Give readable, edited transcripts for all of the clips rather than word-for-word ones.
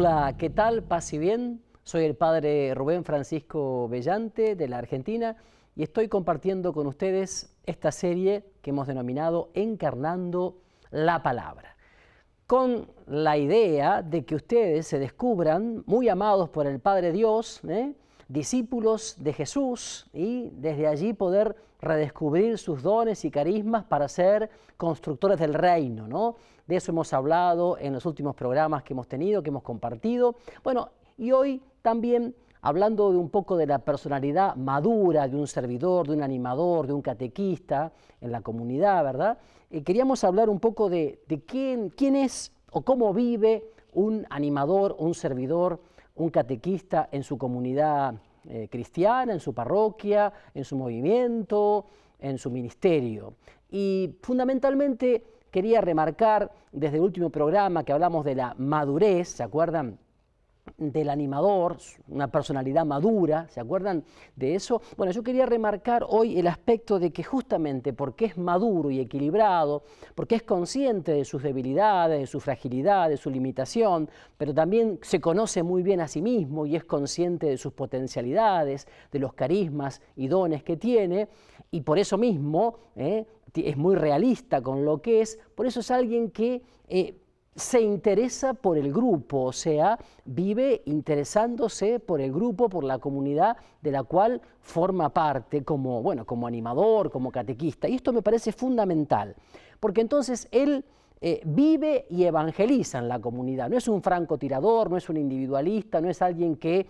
Hola, ¿qué tal? Paz y bien. Soy el padre Rubén Francisco Bellante de la Argentina y estoy compartiendo con ustedes esta serie que hemos denominado Encarnando la Palabra, con la idea de que ustedes se descubran muy amados por el Padre Dios, discípulos de Jesús, y desde allí poder redescubrir sus dones y carismas para ser constructores del reino, ¿no? De eso hemos hablado en los últimos programas que hemos tenido, que hemos compartido. Bueno, y hoy también hablando de un poco de la personalidad madura de un servidor, de un animador, de un catequista en la comunidad, ¿verdad? Queríamos hablar un poco de quién es o cómo vive un animador, un servidor, un catequista en su comunidad cristiana, en su parroquia, en su movimiento, en su ministerio. Y fundamentalmente quería remarcar desde el último programa que hablamos de la madurez, ¿se acuerdan? Del animador, una personalidad madura, ¿se acuerdan de eso? Bueno, yo quería remarcar hoy el aspecto de que justamente porque es maduro y equilibrado, porque es consciente de sus debilidades, de su fragilidad, de su limitación, pero también se conoce muy bien a sí mismo y es consciente de sus potencialidades, de los carismas y dones que tiene, y por eso mismo es muy realista con lo que es, por eso es alguien que se interesa por el grupo, o sea, vive interesándose por el grupo, por la comunidad de la cual forma parte como, bueno, como animador, como catequista. Y esto me parece fundamental, porque entonces él vive y evangeliza en la comunidad. No es un francotirador, no es un individualista, no es alguien que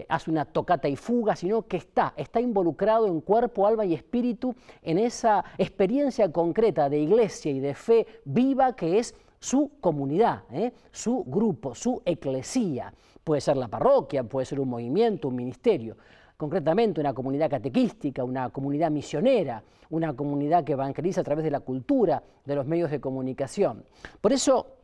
hace una tocata y fuga, sino que está involucrado en cuerpo, alma y espíritu en esa experiencia concreta de iglesia y de fe viva que es su comunidad, su grupo, su eclesía. Puede ser la parroquia, puede ser un movimiento, un ministerio. Concretamente una comunidad catequística, una comunidad misionera, una comunidad que evangeliza a través de la cultura, de los medios de comunicación. Por eso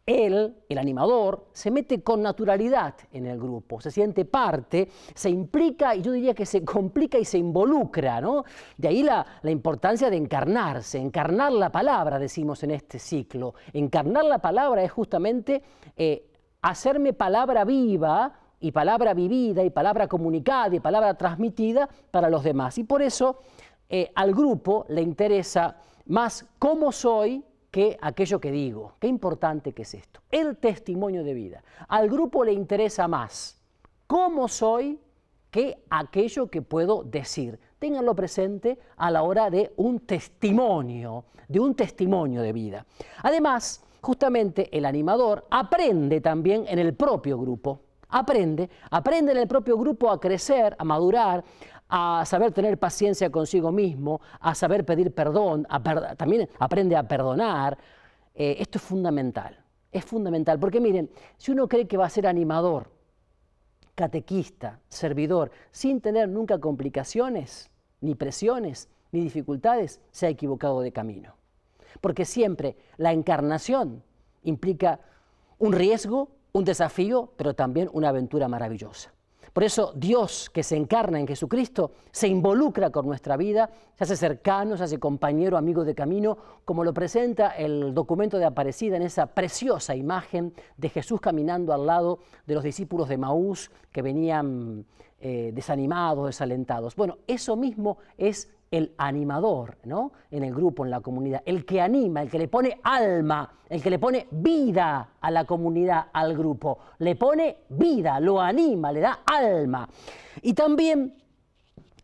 él, el animador, se mete con naturalidad en el grupo, se siente parte, se implica y yo diría que se complica y se involucra, ¿no? De ahí la importancia de encarnarse, encarnar la palabra, decimos en este ciclo. Encarnar la palabra es justamente hacerme palabra viva y palabra vivida y palabra comunicada y palabra transmitida para los demás. Y por eso al grupo le interesa más cómo soy que aquello que digo. Qué importante que es esto. El testimonio de vida. Al grupo le interesa más cómo soy que aquello que puedo decir. Ténganlo presente a la hora de un testimonio de vida. Además, justamente el animador aprende también en el propio grupo. Aprende en el propio grupo a crecer, a madurar, a saber tener paciencia consigo mismo, a saber pedir perdón, también aprende a perdonar. Esto es fundamental, porque miren, si uno cree que va a ser animador, catequista, servidor, sin tener nunca complicaciones, ni presiones, ni dificultades, se ha equivocado de camino. Porque siempre la encarnación implica un riesgo, un desafío, pero también una aventura maravillosa. Por eso Dios que se encarna en Jesucristo se involucra con nuestra vida, se hace cercano, se hace compañero, amigo de camino, como lo presenta el documento de Aparecida en esa preciosa imagen de Jesús caminando al lado de los discípulos de Maús que venían desanimados, desalentados. Bueno, eso mismo es el animador, ¿no? En el grupo, en la comunidad, el que anima, el que le pone alma, el que le pone vida a la comunidad, al grupo, le pone vida, lo anima, le da alma. Y también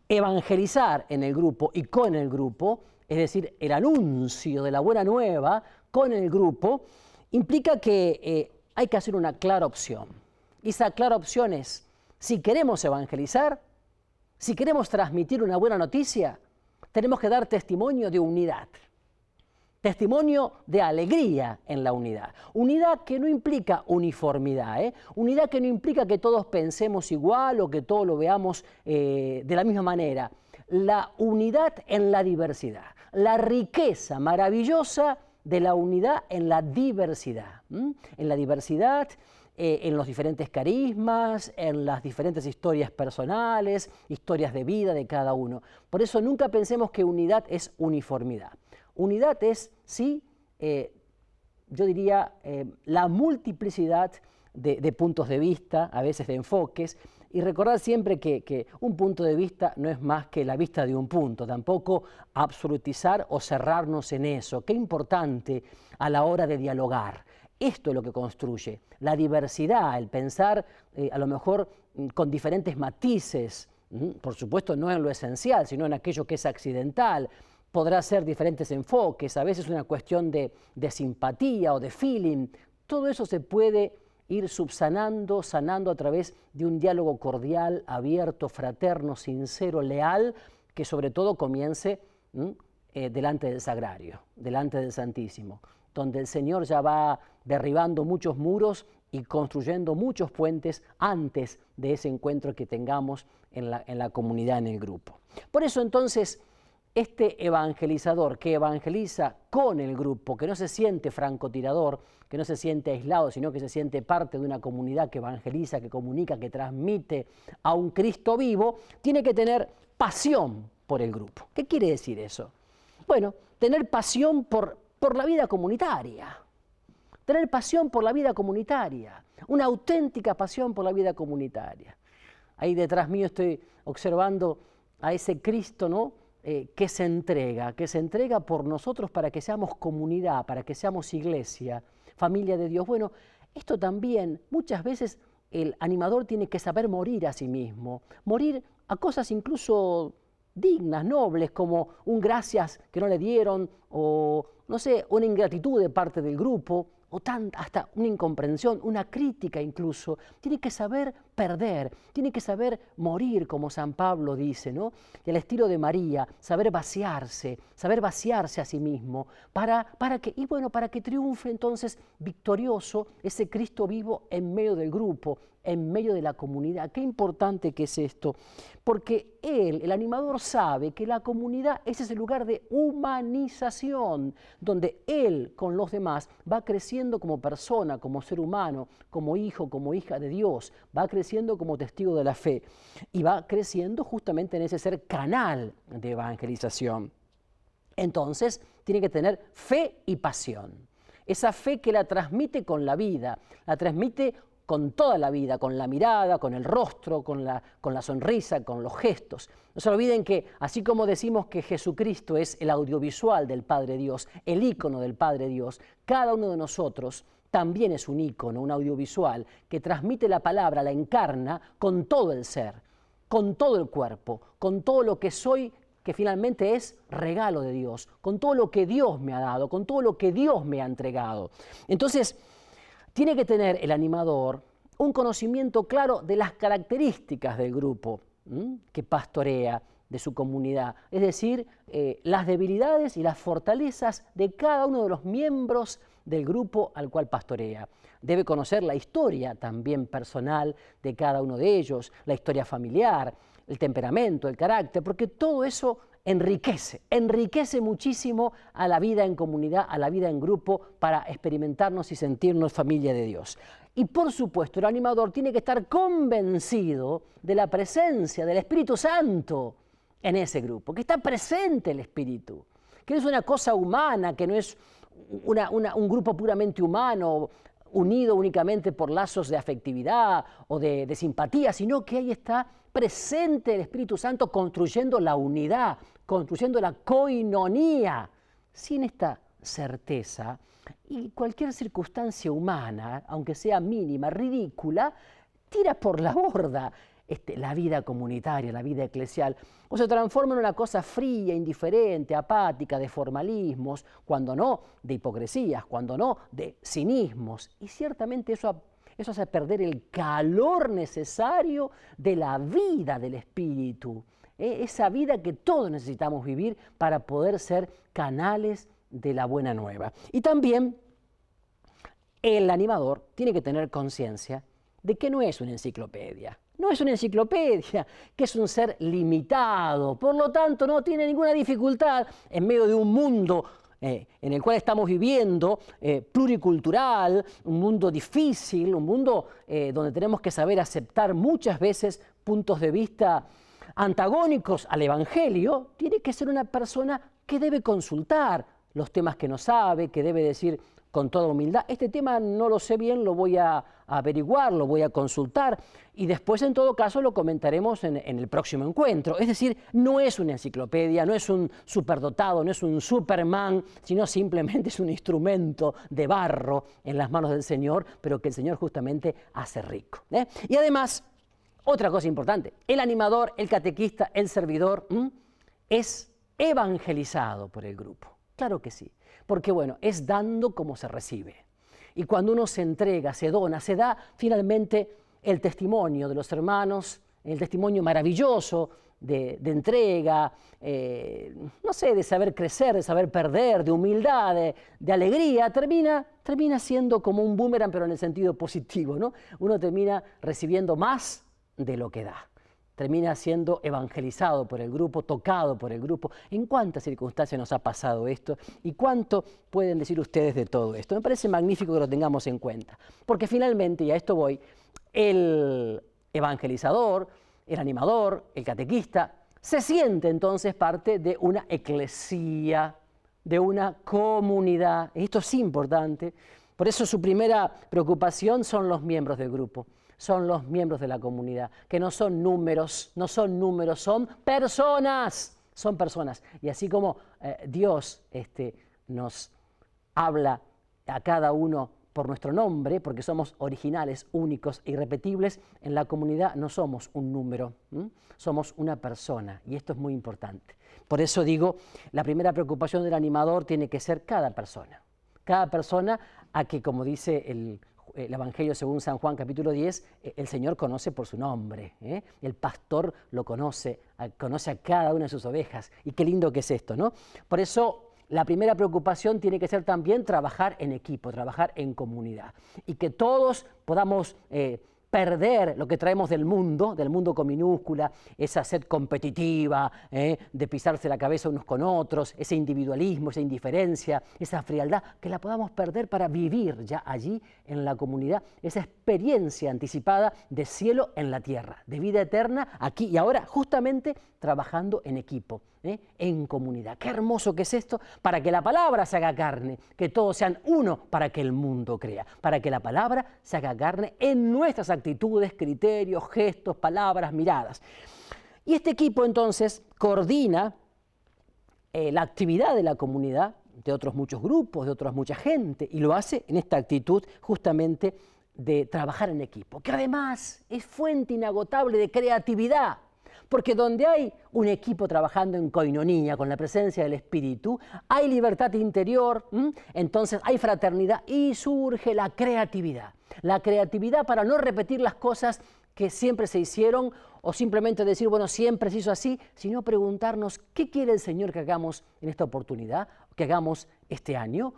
evangelizar en el grupo y con el grupo, es decir, el anuncio de la buena nueva con el grupo, implica que hay que hacer una clara opción. Y esa clara opción es, si queremos evangelizar, si queremos transmitir una buena noticia, tenemos que dar testimonio de unidad, testimonio de alegría en la unidad. Unidad que no implica uniformidad, unidad que no implica que todos pensemos igual o que todos lo veamos de la misma manera. La unidad en la diversidad, la riqueza maravillosa de la unidad en la diversidad. En la diversidad, en los diferentes carismas, en las diferentes historias personales, historias de vida de cada uno. Por eso nunca pensemos que unidad es uniformidad. Unidad es, sí, yo diría, la multiplicidad de puntos de vista, a veces de enfoques, y recordar siempre que un punto de vista no es más que la vista de un punto, tampoco absolutizar o cerrarnos en eso. Qué importante a la hora de dialogar. Esto es lo que construye, la diversidad, el pensar a lo mejor con diferentes matices, por supuesto no en lo esencial, sino en aquello que es accidental. Podrá ser diferentes enfoques, a veces una cuestión de simpatía o de feeling. Todo eso se puede ir subsanando, sanando a través de un diálogo cordial, abierto, fraterno, sincero, leal, que sobre todo comience delante del sagrario, delante del Santísimo, donde el Señor ya va derribando muchos muros y construyendo muchos puentes antes de ese encuentro que tengamos en la comunidad, en el grupo. Por eso entonces, este evangelizador que evangeliza con el grupo, que no se siente francotirador, que no se siente aislado, sino que se siente parte de una comunidad que evangeliza, que comunica, que transmite a un Cristo vivo, tiene que tener pasión por el grupo. ¿Qué quiere decir eso? Bueno, tener pasión por la vida comunitaria. Tener pasión por la vida comunitaria, una auténtica pasión por la vida comunitaria. Ahí detrás mío estoy observando a ese Cristo, ¿no? Que se entrega por nosotros para que seamos comunidad, para que seamos iglesia, familia de Dios. Bueno, esto también, muchas veces el animador tiene que saber morir a sí mismo, morir a cosas incluso dignas, nobles, como un gracias que no le dieron, o no sé, una ingratitud de parte del grupo, o hasta una incomprensión, una crítica incluso. Tiene que saber perder, tiene que saber morir, como San Pablo dice, ¿no? Y al estilo de María, saber vaciarse a sí mismo, para que triunfe entonces victorioso ese Cristo vivo en medio del grupo, en medio de la comunidad. Qué importante que es esto, porque él, el animador, sabe que la comunidad es ese lugar de humanización, donde él con los demás va creciendo como persona, como ser humano, como hijo, como hija de Dios, va creciendo como testigo de la fe y va creciendo justamente en ese ser canal de evangelización. Entonces, tiene que tener fe y pasión. Esa fe que la transmite con la vida, la transmite con toda la vida, con la mirada, con el rostro, con la sonrisa, con los gestos. No se olviden que así como decimos que Jesucristo es el audiovisual del Padre Dios, el ícono del Padre Dios, cada uno de nosotros también es un ícono, un audiovisual que transmite la palabra, la encarna con todo el ser, con todo el cuerpo, con todo lo que soy, que finalmente es regalo de Dios, con todo lo que Dios me ha dado, con todo lo que Dios me ha entregado. Entonces, tiene que tener el animador un conocimiento claro de las características del grupo que pastorea, de su comunidad, es decir, las debilidades y las fortalezas de cada uno de los miembros del grupo al cual pastorea. Debe conocer la historia también personal de cada uno de ellos, la historia familiar, el temperamento, el carácter, porque todo eso enriquece muchísimo a la vida en comunidad, a la vida en grupo, para experimentarnos y sentirnos familia de Dios. Y por supuesto, el animador tiene que estar convencido de la presencia del Espíritu Santo en ese grupo, que está presente el Espíritu, que no es una cosa humana, que no es un grupo puramente humano, unido únicamente por lazos de afectividad o de simpatía, sino que ahí está presente el Espíritu Santo construyendo la unidad, construyendo la koinonía. Sin esta certeza, y cualquier circunstancia humana, aunque sea mínima, ridícula, tira por la borda la vida comunitaria, la vida eclesial, o se transforma en una cosa fría, indiferente, apática, de formalismos, cuando no de hipocresías, cuando no de cinismos. Y ciertamente eso hace perder el calor necesario de la vida del Espíritu, esa vida que todos necesitamos vivir para poder ser canales de la buena nueva. Y también el animador tiene que tener conciencia de que no es una enciclopedia. No es una enciclopedia, que es un ser limitado, por lo tanto no tiene ninguna dificultad en medio de un mundo en el cual estamos viviendo, pluricultural, un mundo difícil, un mundo donde tenemos que saber aceptar muchas veces puntos de vista antagónicos al Evangelio. Tiene que ser una persona que debe consultar los temas que no sabe, que debe decir con toda humildad. Este tema no lo sé bien, lo voy a averiguar, lo voy a consultar y después en todo caso lo comentaremos en el próximo encuentro. Es decir, no es una enciclopedia, no es un superdotado, no es un Superman, sino simplemente es un instrumento de barro en las manos del Señor, pero que el Señor justamente hace rico. Y además, otra cosa importante, el animador, el catequista, el servidor, es evangelizado por el grupo. Claro que sí, porque bueno, es dando como se recibe. Y cuando uno se entrega, se dona, se da finalmente el testimonio de los hermanos, el testimonio maravilloso de entrega, no sé, de saber crecer, de saber perder, de humildad, de alegría, termina siendo como un boomerang, pero en el sentido positivo, ¿no? Uno termina recibiendo más de lo que da. Termina siendo evangelizado por el grupo, tocado por el grupo. ¿En cuántas circunstancias nos ha pasado esto? ¿Y cuánto pueden decir ustedes de todo esto? Me parece magnífico que lo tengamos en cuenta. Porque finalmente, y a esto voy, el evangelizador, el animador, el catequista, se siente entonces parte de una eclesía, de una comunidad. Esto es importante. Por eso su primera preocupación son los miembros del grupo. Son los miembros de la comunidad, que no son números, son personas, son personas. Y así como Dios nos habla a cada uno por nuestro nombre, porque somos originales, únicos e irrepetibles, en la comunidad no somos un número, somos una persona, y esto es muy importante. Por eso digo, la primera preocupación del animador tiene que ser cada persona a que, como dice el Evangelio según San Juan capítulo 10, el Señor conoce por su nombre, el pastor lo conoce a cada una de sus ovejas, y qué lindo que es esto, ¿no? Por eso la primera preocupación tiene que ser también trabajar en equipo, trabajar en comunidad, y que todos podamos perder lo que traemos del mundo con minúscula, esa sed competitiva, de pisarse la cabeza unos con otros, ese individualismo, esa indiferencia, esa frialdad, que la podamos perder para vivir ya allí en la comunidad, esa experiencia anticipada de cielo en la tierra, de vida eterna aquí y ahora, justamente trabajando en equipo, en comunidad. Qué hermoso que es esto, para que la palabra se haga carne, que todos sean uno, para que el mundo crea, para que la palabra se haga carne en nuestras actitudes, criterios, gestos, palabras, miradas. Y este equipo entonces coordina la actividad de la comunidad, de otros muchos grupos, de otras mucha gente, y lo hace en esta actitud justamente de trabajar en equipo, que además es fuente inagotable de creatividad. Porque donde hay un equipo trabajando en coinonía, con la presencia del Espíritu, hay libertad interior, entonces hay fraternidad y surge la creatividad. La creatividad para no repetir las cosas que siempre se hicieron o simplemente decir, bueno, siempre se hizo así, sino preguntarnos qué quiere el Señor que hagamos en esta oportunidad, que hagamos este año,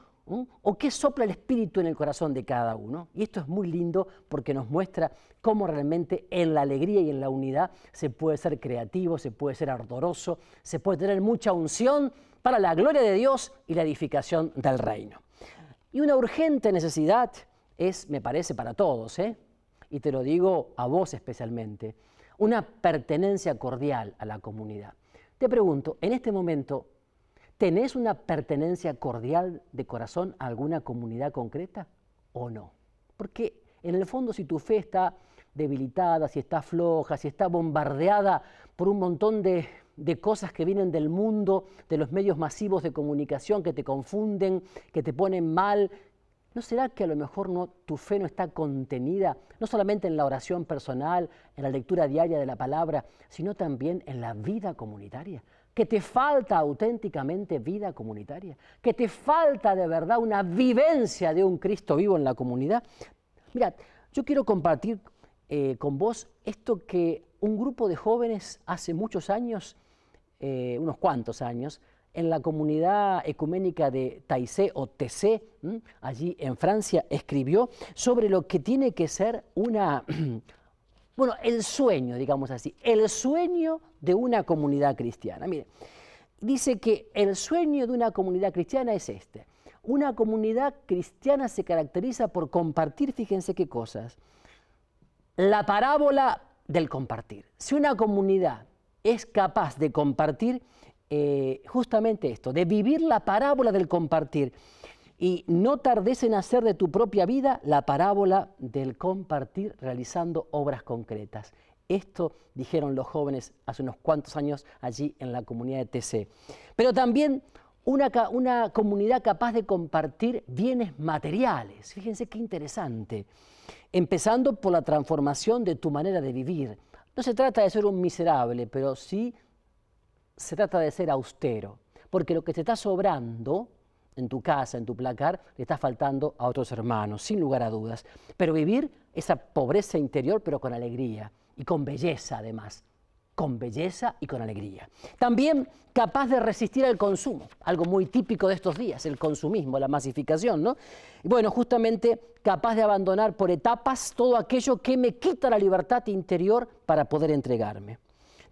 o qué sopla el Espíritu en el corazón de cada uno. Y esto es muy lindo porque nos muestra cómo realmente en la alegría y en la unidad se puede ser creativo, se puede ser ardoroso, se puede tener mucha unción para la gloria de Dios y la edificación del reino. Y una urgente necesidad es, me parece, para todos, y te lo digo a vos especialmente, una pertenencia cordial a la comunidad. Te pregunto, en este momento, ¿tenés una pertenencia cordial de corazón a alguna comunidad concreta o no? Porque en el fondo, si tu fe está debilitada, si está floja, si está bombardeada por un montón de cosas que vienen del mundo, de los medios masivos de comunicación que te confunden, que te ponen mal, ¿no será que a lo mejor tu fe no está contenida, no solamente en la oración personal, en la lectura diaria de la palabra, sino también en la vida comunitaria? Que te falta auténticamente vida comunitaria, que te falta de verdad una vivencia de un Cristo vivo en la comunidad. Mirad, yo quiero compartir con vos esto que un grupo de jóvenes hace muchos años, unos cuantos años, en la comunidad ecuménica de Taizé o Tessé, allí en Francia, escribió sobre lo que tiene que ser bueno, el sueño, digamos así, el sueño de una comunidad cristiana. Mire, dice que el sueño de una comunidad cristiana es este. Una comunidad cristiana se caracteriza por compartir, fíjense qué cosas, la parábola del compartir. Si una comunidad es capaz de compartir justamente esto, de vivir la parábola del compartir, Y no tardes en hacer de tu propia vida la parábola del compartir realizando obras concretas. Esto dijeron los jóvenes hace unos cuantos años allí en la comunidad de TC. Pero también una comunidad capaz de compartir bienes materiales. Fíjense qué interesante. Empezando por la transformación de tu manera de vivir. No se trata de ser un miserable, pero sí se trata de ser austero. Porque lo que te está sobrando en tu casa, en tu placar, le está faltando a otros hermanos, sin lugar a dudas. Pero vivir esa pobreza interior, pero con alegría y con belleza además. Con belleza y con alegría. También capaz de resistir al consumo, algo muy típico de estos días, el consumismo, la masificación, ¿no? Y bueno, justamente capaz de abandonar por etapas todo aquello que me quita la libertad interior para poder entregarme.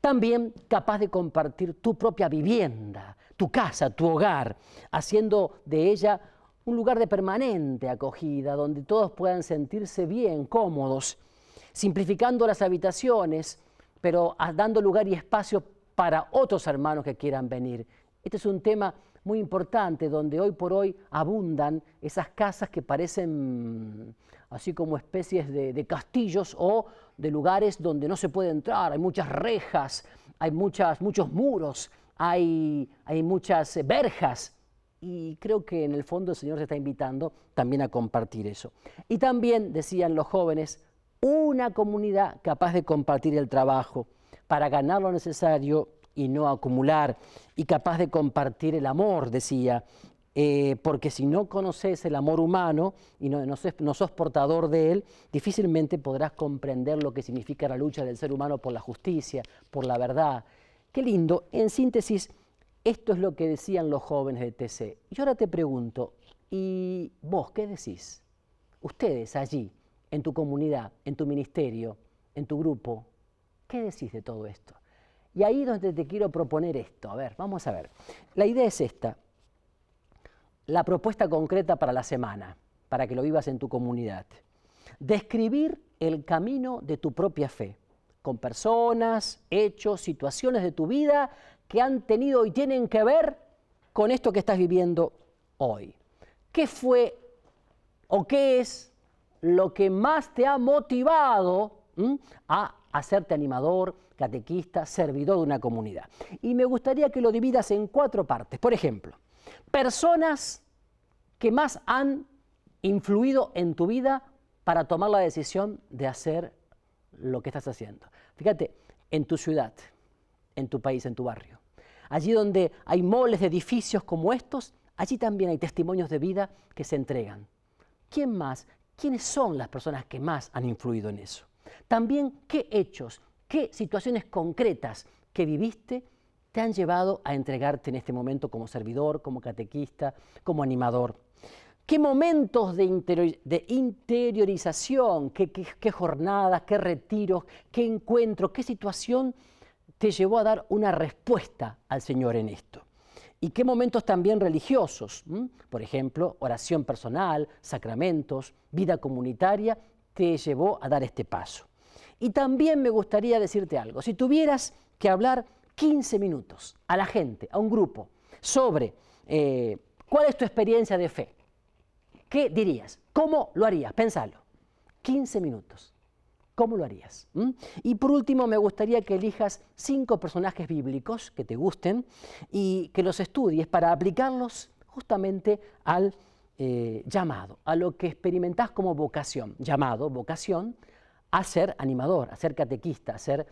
También capaz de compartir tu propia vivienda, tu casa, tu hogar, haciendo de ella un lugar de permanente acogida, donde todos puedan sentirse bien, cómodos, simplificando las habitaciones, pero dando lugar y espacio para otros hermanos que quieran venir. Este es un tema muy importante, donde hoy por hoy abundan esas casas que parecen así como especies de castillos o de lugares donde no se puede entrar. Hay muchas rejas, hay muchos muros, hay muchas verjas. Y creo que en el fondo el Señor se está invitando también a compartir eso. Y también, decían los jóvenes, una comunidad capaz de compartir el trabajo para ganar lo necesario y no acumular, y capaz de compartir el amor, decía, porque si no conoces el amor humano y no sos portador de él, difícilmente podrás comprender lo que significa la lucha del ser humano por la justicia, por la verdad. Qué lindo. En síntesis, esto es lo que decían los jóvenes de TC. Y ahora te pregunto, ¿y vos qué decís? Ustedes allí, en tu comunidad, en tu ministerio, en tu grupo, ¿qué decís de todo esto? Y ahí es donde te quiero proponer esto. A ver, vamos a ver. La idea es esta. La propuesta concreta para la semana, para que lo vivas en tu comunidad. Describir el camino de tu propia fe, con personas, hechos, situaciones de tu vida que han tenido y tienen que ver con esto que estás viviendo hoy. ¿Qué fue o qué es lo que más te ha motivado a hacerte animador, catequista, servidor de una comunidad? Y me gustaría que lo dividas en 4 partes. Por ejemplo, personas que más han influido en tu vida para tomar la decisión de hacer lo que estás haciendo. Fíjate, en tu ciudad, en tu país, en tu barrio. Allí donde hay moles de edificios como estos, allí también hay testimonios de vida que se entregan. ¿Quién más? ¿Quiénes son las personas que más han influido en eso? También, ¿qué hechos, qué situaciones concretas que viviste te han llevado a entregarte en este momento como servidor, como catequista, como animador? ¿Qué momentos de interiorización, qué jornadas, qué retiros, qué encuentros, qué situación te llevó a dar una respuesta al Señor en esto? ¿Y qué momentos también religiosos? Por ejemplo, oración personal, sacramentos, vida comunitaria, te llevó a dar este paso. Y también me gustaría decirte algo. Si tuvieras que hablar 15 minutos a la gente, a un grupo, sobre cuál es tu experiencia de fe, ¿qué dirías? ¿Cómo lo harías? Pensalo. 15 minutos. ¿Cómo lo harías? Y por último, me gustaría que elijas 5 personajes bíblicos que te gusten y que los estudies para aplicarlos justamente al llamado, a lo que experimentás como vocación. Llamado, vocación, a ser animador, a ser catequista, a ser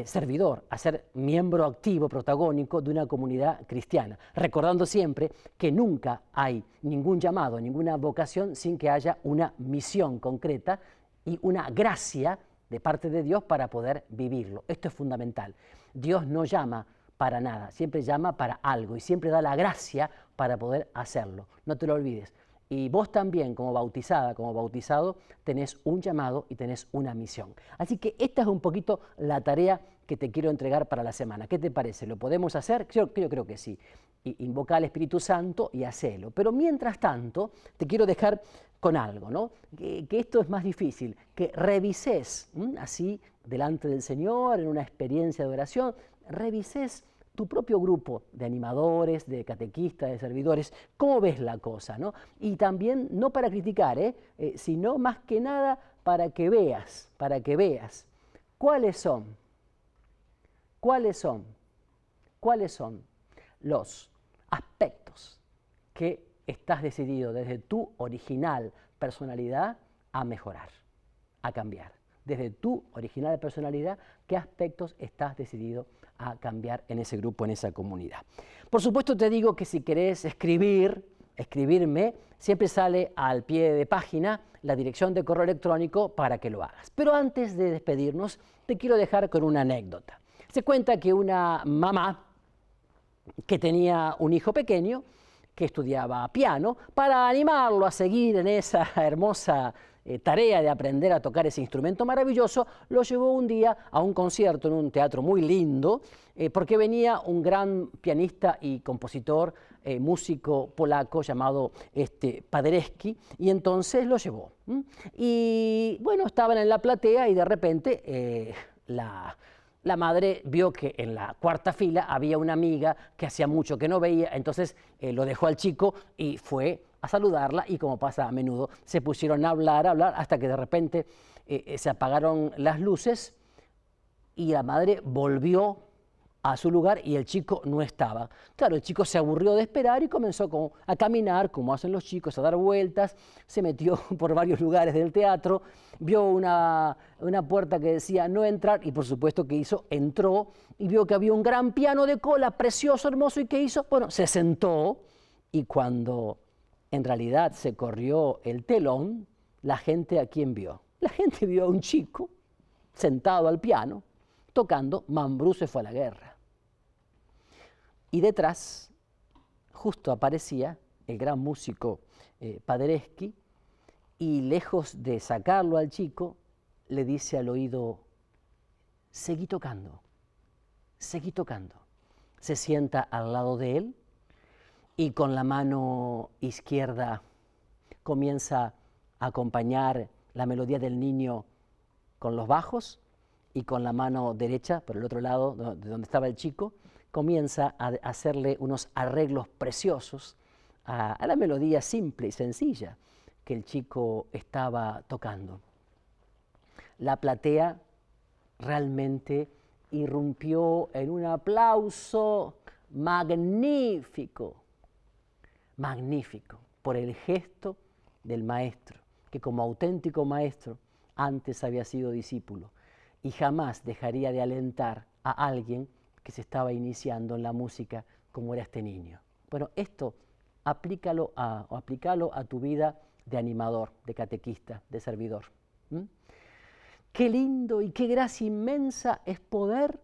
servidor, a ser miembro activo, protagónico de una comunidad cristiana. Recordando siempre que nunca hay ningún llamado, ninguna vocación sin que haya una misión concreta y una gracia de parte de Dios para poder vivirlo. Esto es fundamental. Dios no llama para nada, siempre llama para algo y siempre da la gracia para poder hacerlo. No te lo olvides. Y vos también, como bautizada, como bautizado, tenés un llamado y tenés una misión. Así que esta es un poquito la tarea que te quiero entregar para la semana. ¿Qué te parece? ¿Lo podemos hacer? Yo creo que sí. Invoca al Espíritu Santo y hacelo. Pero mientras tanto, te quiero dejar con algo, ¿no? Que esto es más difícil, que revises, así, delante del Señor, en una experiencia de oración, revises tu propio grupo de animadores, de catequistas, de servidores, ¿cómo ves la cosa, ¿no? Y también, no para criticar, sino más que nada para que veas, cuáles son los aspectos que estás decidido desde tu original personalidad a mejorar, a cambiar. Desde tu original personalidad, ¿qué aspectos estás decidido a cambiar en ese grupo, en esa comunidad? Por supuesto te digo que si querés escribirme, siempre sale al pie de página la dirección de correo electrónico para que lo hagas. Pero antes de despedirnos, te quiero dejar con una anécdota. Se cuenta que una mamá que tenía un hijo pequeño que estudiaba piano, para animarlo a seguir en esa hermosa tarea de aprender a tocar ese instrumento maravilloso, lo llevó un día a un concierto en un teatro muy lindo, porque venía un gran pianista y compositor, músico polaco llamado Paderewski, y entonces lo llevó. Y bueno, estaban en la platea y de repente la madre vio que en la cuarta fila había una amiga que hacía mucho que no veía, entonces lo dejó al chico y fue a saludarla, y como pasa a menudo, se pusieron a hablar, hasta que de repente se apagaron las luces y la madre volvió a su lugar y el chico no estaba. Claro, el chico se aburrió de esperar y comenzó a caminar, como hacen los chicos, a dar vueltas, se metió por varios lugares del teatro, vio una puerta que decía no entrar y por supuesto que hizo, entró y vio que había un gran piano de cola, precioso, hermoso, y ¿qué hizo? Bueno, se sentó, y cuando en realidad se corrió el telón, la gente ¿a quién vio? La gente vio a un chico sentado al piano, tocando Mambrú se fue a la guerra. Y detrás, justo aparecía el gran músico Paderewski, y lejos de sacarlo al chico, le dice al oído, seguí tocando, seguí tocando. Se sienta al lado de él y con la mano izquierda comienza a acompañar la melodía del niño con los bajos, y con la mano derecha, por el otro lado de donde estaba el chico, comienza a hacerle unos arreglos preciosos a la melodía simple y sencilla que el chico estaba tocando. La platea realmente irrumpió en un aplauso magnífico, magnífico, por el gesto del maestro, que como auténtico maestro antes había sido discípulo y jamás dejaría de alentar a alguien que se estaba iniciando en la música como era este niño. Bueno, esto aplícalo a tu vida de animador, de catequista, de servidor. Qué lindo y qué gracia inmensa es poder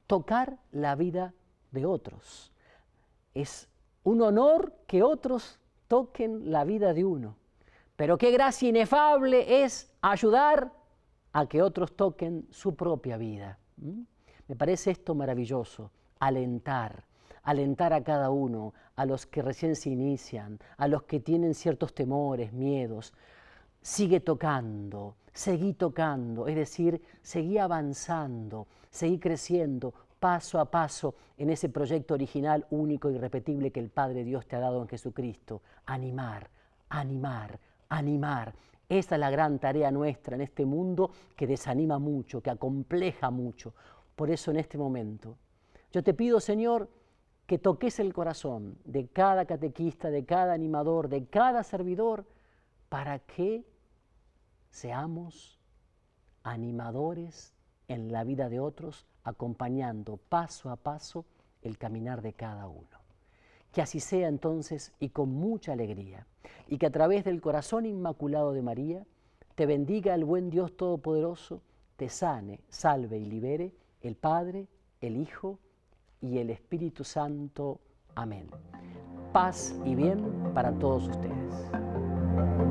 tocar la vida de otros. Es un honor que otros toquen la vida de uno, pero qué gracia inefable es ayudar a que otros toquen su propia vida. Me parece esto maravilloso, alentar a cada uno, a los que recién se inician, a los que tienen ciertos temores, miedos. Sigue tocando, seguí tocando, es decir, seguí avanzando, seguí creciendo paso a paso en ese proyecto original, único y irrepetible que el Padre Dios te ha dado en Jesucristo. Animar, animar, animar. Esa es la gran tarea nuestra en este mundo que desanima mucho, que acompleja mucho. Por eso en este momento yo te pido, Señor, que toques el corazón de cada catequista, de cada animador, de cada servidor, para que seamos animadores en la vida de otros, acompañando paso a paso el caminar de cada uno. Que así sea entonces, y con mucha alegría, y que a través del corazón inmaculado de María te bendiga el buen Dios Todopoderoso, te sane, salve y libere el Padre, el Hijo y el Espíritu Santo. Amén. Paz y bien para todos ustedes.